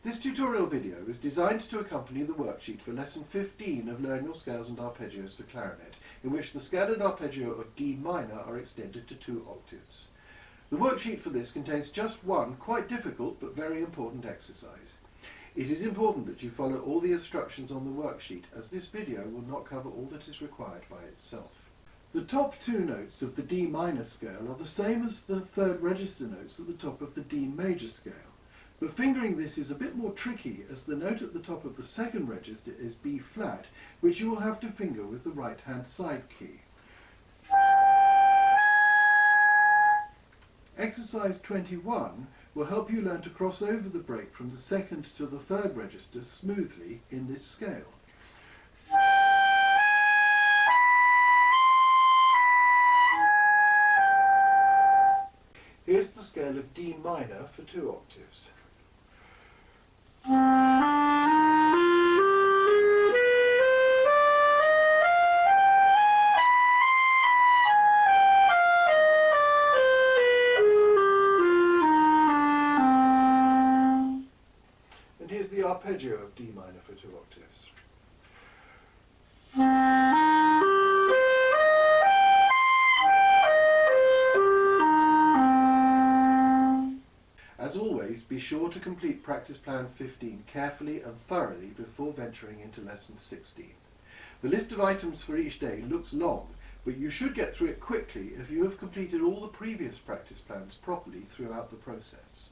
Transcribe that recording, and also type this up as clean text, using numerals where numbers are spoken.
This tutorial video is designed to accompany the worksheet for lesson 15 of Learn Your Scales and Arpeggios for Clarinet, in which the scale and arpeggio of D minor are extended to 2 octaves. The worksheet for this contains just one quite difficult but very important exercise. It is important that you follow all the instructions on the worksheet, as this video will not cover all that is required by itself. The top 2 notes of the D minor scale are the same as the third register notes at the top of the D major scale. But fingering this is a bit more tricky, as the note at the top of the second register is B flat, which you will have to finger with the right hand side key. Exercise 21 will help you learn to cross over the break from the second to the third register smoothly in this scale. Here's the scale of D minor for 2 octaves. And here's the arpeggio of D minor for 2 octaves. As always, be sure to complete practice plan 15 carefully and thoroughly before venturing into lesson 16. The list of items for each day looks long, but you should get through it quickly if you have completed all the previous practice plans properly throughout the process.